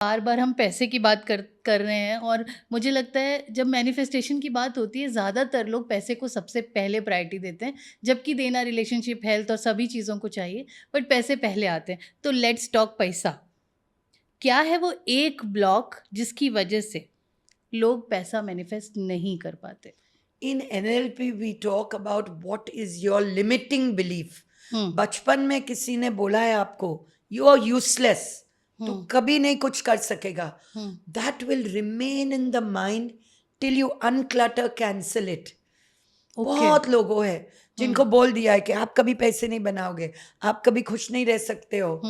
बार-बार हम पैसे की बात कर रहे हैं और मुझे लगता है जब मैनिफेस्टेशन की बात होती है ज़्यादातर लोग पैसे को सबसे पहले प्रायोरिटी देते हैं, जबकि देना रिलेशनशिप, हेल्थ और सभी चीज़ों को चाहिए, बट पैसे पहले आते हैं। तो लेट्स टॉक पैसा। क्या है वो एक ब्लॉक जिसकी वजह से लोग पैसा मैनिफेस्ट नहीं कर पाते? In NLP, we talk about what is your limiting belief. बचपन में किसी ने बोला है आपको यू आर यूजलेस, तो कभी नहीं कुछ कर सकेगा. That will remain in the mind till you unclutter, cancel it. बहुत लोगों है जिनको बोल दिया है कि आप कभी पैसे नहीं बनाओगे, आप कभी खुश नहीं रह सकते हो,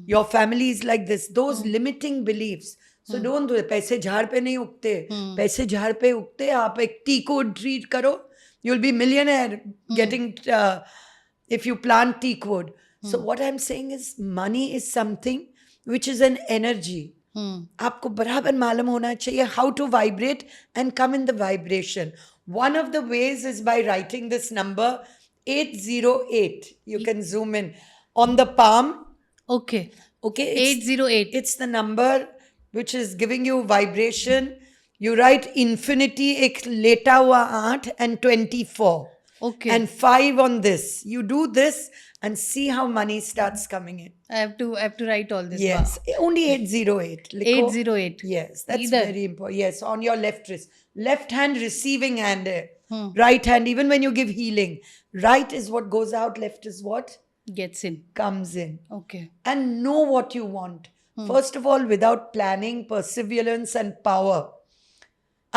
your family is like this. Those limiting beliefs. So don't do it. पैसे झाड़ पे नहीं उगते, पैसे झाड़ पे उगते. आप एक टी को ट्रीट करो, you will be millionaire getting if you plant teak wood. So what I'm saying is money is something which is an energy. आपको बराबर मालूम होना चाहिए how to vibrate and come in the vibration. One of the ways is by writing this number 808. You can zoom in on the palm. Okay. Okay. 808. It's the number which is giving you vibration. You write infinity, एक लेटा हुआ 8 and 24. Okay. And 5 on this. You do this and see how money starts coming in. I have to write all this. Yes. Wow. Only 808. लिखो. 808. Yes. That's Either. very important. Yes. On your left wrist. Left hand receiving hand. Right hand. Even when you give healing. Right is what goes out. Left is what? Gets in. Comes in. Okay. And know what you want. First of all, without planning, perseverance and power.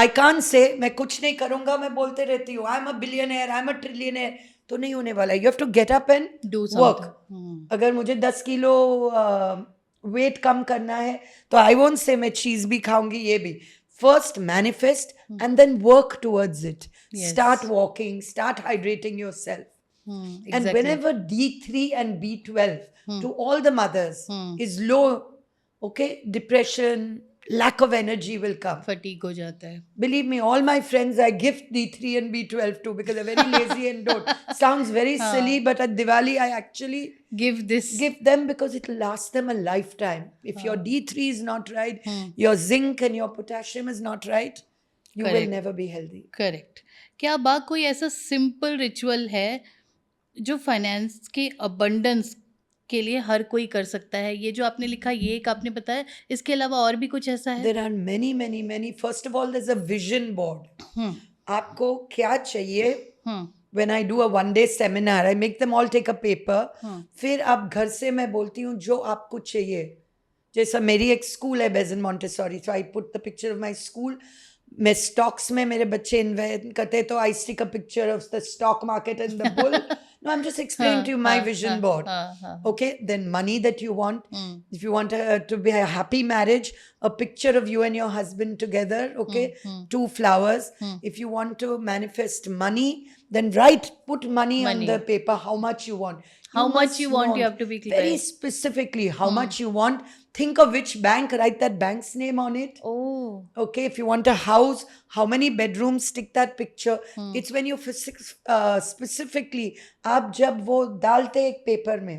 I can't say मैं कुछ नहीं करूंगा, मैं बोलते रहती हूँ I'm a billionaire, I'm a trillionaire, तो नहीं होने वाला. You have to get up and do work. अगर मुझे 10 किलो वेट कम करना है तो I won't say मैं चीज भी खाऊंगी, ये भी. First manifest and then work towards it. Yes. Start walking, start hydrating yourself. Exactly. And whenever D3 and B12 to all the mothers is low, okay, depression, lack of energy will come. Fatigue हो जाता है. Believe me, all my friends I gift D3 and B12 to because they're very lazy and don't. Sounds very silly, but at Diwali I actually give them because it will last them a lifetime. If your D3 is not right, your zinc and your potassium is not right, you Correct. will never be healthy. Correct. क्या बा कोई ऐसा simple ritual है जो finance के abundance के लिए हर कोई कर सकता है? ये जो आपने लिखा, ये एक आपने बताया, इसके अलावा और भी कुछ ऐसा है? There are many. First of all, there's a vision board. आपको क्या चाहिए? When I do a one-day seminar, I make them all take a paper. फिर आप घर से मैं बोलती हूँ जो आपको चाहिए. जैसा मेरी एक स्कूल है basin Montessori, so I put the picture of my school. मैं स्टॉक्स में मेरे बच्चे इन्वेस्ट करते तो I stick a picture of the stock market and the bull. No, I'm just explaining to you my vision board. Okay, then money that you want. If you want to be a happy marriage, a picture of you and your husband together. Okay, 2 flowers. If you want to manifest money, then put money on the paper. How much you want? How much you want, you have to be clear. Very specifically, how much you want. Think of which bank, write that bank's name on it. Oh. Okay, if you want a house, how many bedrooms, stick that picture. It's when you specifically, आप जब वो डालते एक paper में,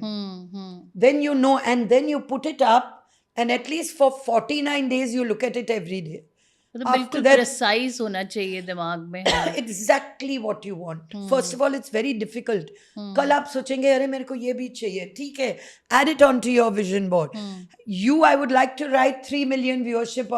then you know, and then you put it up, and at least for 49 days you look at it every day. बिल्कुल precise होना चाहिए दिमाग में. Exactly what you want. First of all, it's very difficult. कल आप सोचेंगे अरे मेरे को ये भी चाहिए, ठीक है, add it onto your vision board. I would like to write 3 million viewership